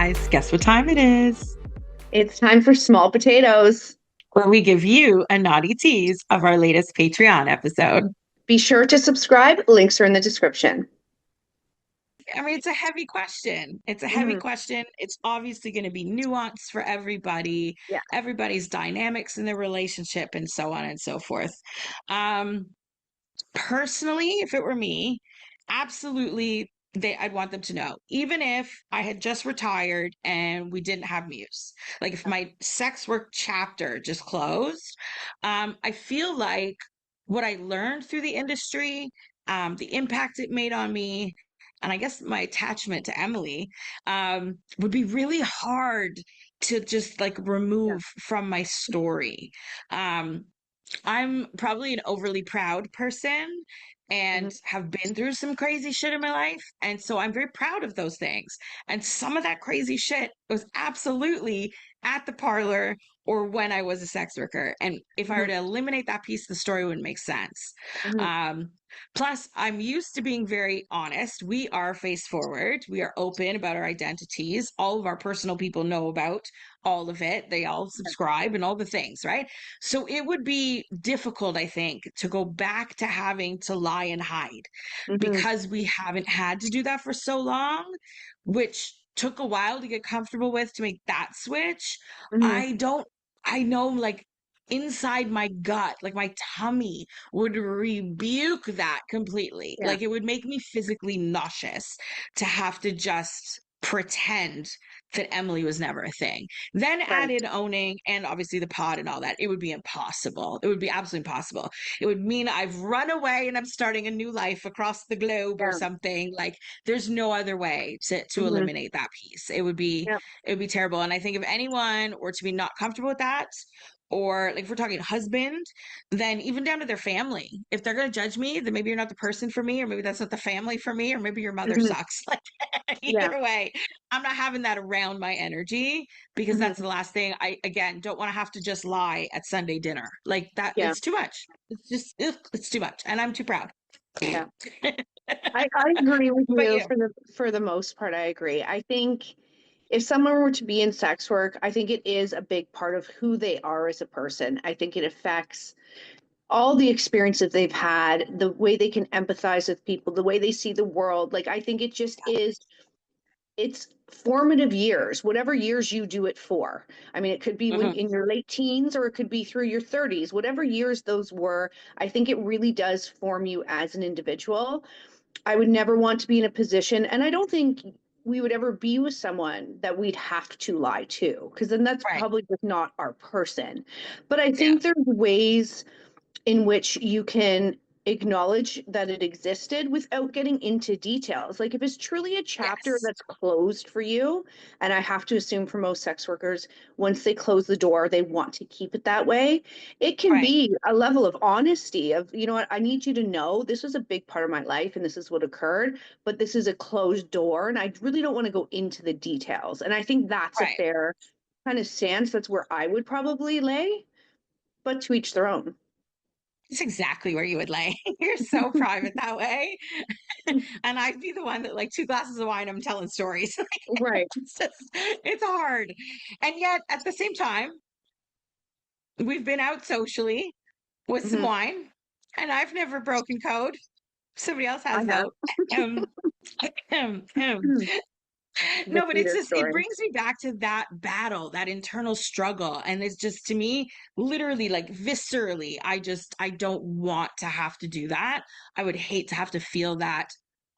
guys, guess what time it is? It's time for small potatoes. Where we give you a naughty tease of our latest Patreon episode. Be sure to subscribe. Links are in the description. I mean, it's a heavy question. It's a heavy Mhm. question. It's obviously going to be nuanced for everybody, Yeah. everybody's dynamics in their relationship, and so on and so forth. Um, Personally, if it were me, absolutely I'd want them to know. Even if I had just retired and we didn't have Muse. Like if my sex work chapter just closed, I feel like what I learned through the industry, the impact it made on me, and I guess my attachment to Emily, would be really hard to just like Yeah. remove from my story. Um, I'm probably an overly proud person and Mhm. have been through some crazy shit in my life. And so I'm very proud of those things. And some of that crazy shit was absolutely at the parlor or when I was a sex worker. And if I were Mhm. to eliminate that piece, the story wouldn't make sense. Mhm. Um, Plus, I'm used to being very honest. We are face forward. We are open about our identities. All of our personal people know about all of it. They all subscribe and all the things, right? So it would be difficult, I think, to go back to having to lie and hide Mhm. because we haven't had to do that for so long, which took a while to get comfortable with to make that switch. Mhm. I don't, I know like inside my gut, like my tummy would rebuke that completely. Yeah. Like it would make me physically nauseous to have to just pretend that Emily was never a thing. Then add Right. in owning and obviously the pod and all that. It would be impossible. It would be absolutely impossible. It would mean I've run away and I'm starting a new life across the globe or Yeah. something. Like there's no other way to Mhm. eliminate that piece. Yeah. It would be terrible. And I think if anyone were to be not comfortable with that, or like if we're talking husband, then even down to their family. If they're gonna judge me, then maybe you're not the person for me, or maybe that's not the family for me, or maybe your mother Mhm. sucks. Like Yeah. either way, I'm not having that around my energy because that's Mhm. the last thing I again don't want to have to just lie at Sunday dinner. Like that, Yeah. it's too much. It's just ugh, it's too much. And I'm too proud. Yeah. But I agree with you you. for the most part. I agree. I think if someone were to be in sex work, I think it is a big part of who they are as a person. I think it affects all the experiences they've had, the way they can empathize with people, the way they see the world. Like I think it just is it's formative years, whatever years you do it for. I mean, it could be when Mhm. in your late teens or it could be through your 30s, whatever years those were. I think it really does form you as an individual. I would never want to be in a position, and I don't think we would ever be with someone that we'd have to lie to, because then that's Right. probably just not our person. But I Yeah. think there's ways in which you can acknowledge that it existed without getting into details. Like if it's truly a chapter Yes. that's closed for you, and I have to assume for most sex workers, once they close the door, they want to keep it that way. It can Right. be a level of honesty of, you know what, I need you to know this was a big part of my life and this is what occurred, but this is a closed door and I really don't want to go into the details. And I think that's a Right. fair kind of stance. That's where I would probably lay, but to each their own. It's exactly where you would lay. You're so private that way. And I'd be the one that like 2 glasses of wine, I'm telling stories. Right. It's just, it's hard. And yet at the same time, we've been out socially with some Mhm. wine and I've never broken code. Somebody else I has have. though. Um, um, The no, but it's theater just, it story. brings me back to that battle, that internal struggle. And it's just to me, literally, like viscerally, I don't want to have to do that. I would hate to have to feel that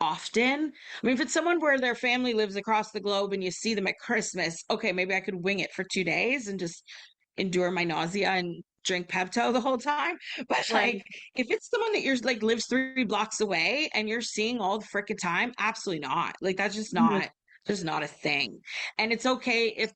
often. I mean, if it's someone where their family lives across the globe and you see them at Christmas, okay, maybe I could wing it for 2 days and just endure my nausea and drink Pepto the whole time. But Right. like, if it's someone that you're like lives 3 blocks away and you're seeing all the freaking time, absolutely not. Like, that's Mhm. just not a thing. And it's okay if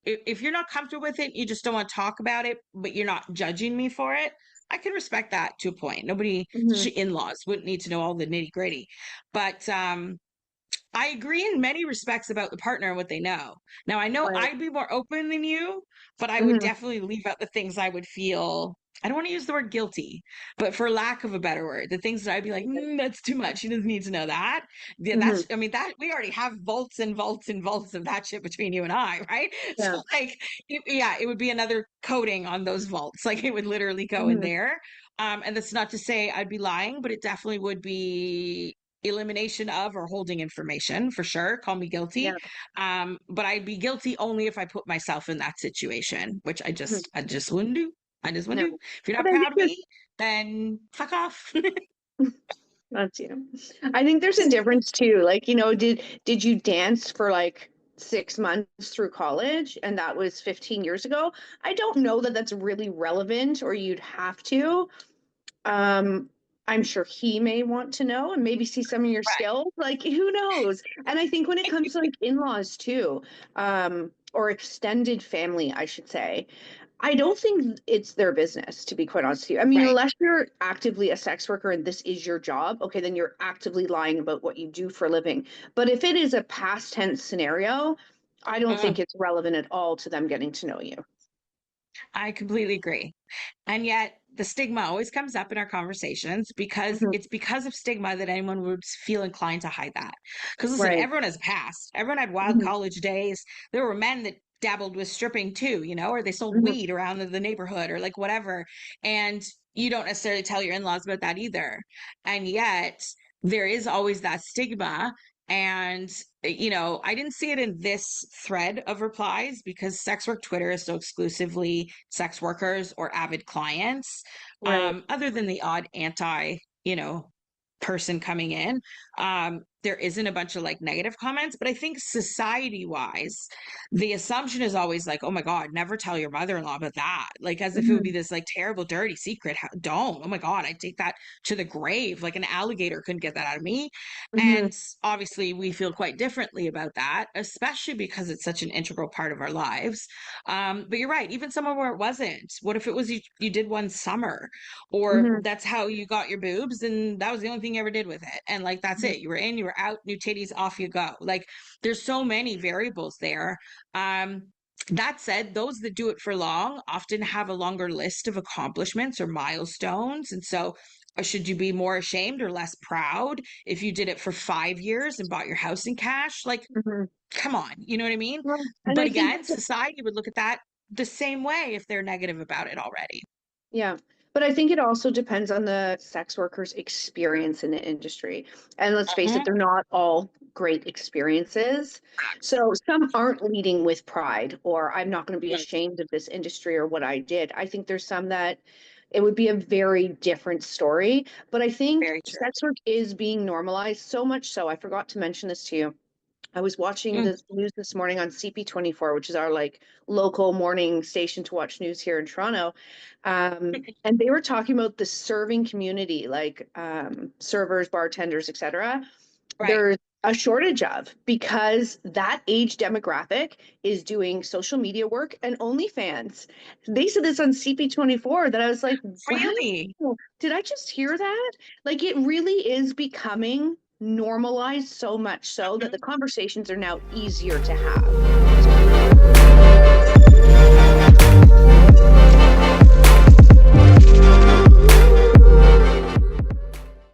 if you're not comfortable with it, you just don't want to talk about it, but you're not judging me for it. I can respect that to a point. Nobody, Mhm. especially in-laws, wouldn't need to know all the nitty-gritty. But I agree in many respects about the partner and what they know. Now, I know Right. I'd be more open than you, but I would Mhm. definitely leave out the things I would feel I don't want to use the word guilty, but for lack of a better word, the things that I'd be like, that's too much. He doesn't need to know that. Yeah, Hmm. I mean, that we already have vaults and vaults and vaults of that shit between you and I, right? Yeah. So, like, yeah, it would be another coating on those vaults. Like, it would literally go in Hmm. there. And that's not to say I'd be lying, but it definitely would be elimination of or holding information for sure. Call me guilty. Yeah. But I'd be guilty only if I put myself in that situation, which Hmm. I just wouldn't do. I just wouldn't No. do. If you're But not I think proud of me, then fuck off. that's you. I think there's a difference too. Like, did you dance for like 6 months through college and that was 15 years ago? I don't know that that's really relevant or you'd have to. Um, I'm sure he may want to know and maybe see some of your Right. skills. Like, who knows? And I think when it comes to like in-laws too, or extended family, I should say, I don't think it's their business, to be quite honest with you. I mean, Right. unless you're actively a sex worker and this is your job, okay, then you're actively lying about what you do for a living. But if it is a past tense scenario, I don't think Mm, it's relevant at all to them getting to know you. I completely agree. And yet the stigma always comes up in our conversations because Mhm. it's because of stigma that anyone would feel inclined to hide that. Because listen, Right. everyone has a past. Everyone had wild Mhm. college days. There were men that dabbled with stripping too, or they sold Mhm. weed around the neighborhood or like whatever. And you don't necessarily tell your in-laws about that either. And yet there is always that stigma. And I didn't see it in this thread of replies because sex work Twitter is so exclusively sex workers or avid clients. Right. Other than the odd person coming in, there isn't a bunch of like negative comments. But I think society wise, the assumption is always like, oh my God, never tell your mother-in-law about that. Like as if it would be Mhm. this like terrible, dirty secret. Don't. Oh my God, I take that to the grave. Like an alligator couldn't get that out of me. Mhm. And obviously, we feel quite differently about that, especially because it's such an integral part of our lives. But you're right, even somewhere where it wasn't. What if it was you did one summer, or Mhm. that's how you got your boobs, and that was the only thing you ever did with it? And like, that's Mhm. it. You were in, you were out, new titties, off you go. Like, there's so many variables there. Um, that said, those that do it for long often have a longer list of accomplishments or milestones. And so, should you be more ashamed or less proud if you did it for 5 years and bought your house in cash? Like, Mhm. come on, you know what I mean? Well, and But I think again, society would look at that the same way if they're negative about it already. yeah, but I think it also depends on the sex worker's experience in the industry. And let's face it, Mhm. they're not all great experiences. So some aren't leading with pride, or I'm not going to be Mm, ashamed of this industry or what I did. I think there's some that it would be a very different story. But I think very true. sex work is being normalized so much so. I forgot to mention this to you. I was watching Mm, the news this morning on CP24, which is our like local morning station to watch news here in Toronto. And they were talking about the serving community, like servers, bartenders, etc. right. There's a shortage of because that age demographic is doing social media work and OnlyFans. They said this on CP24 that I was like, wow, Really? did I just hear that? Like it really is becoming normalized so much so that the Mhm. conversations are now easier to have.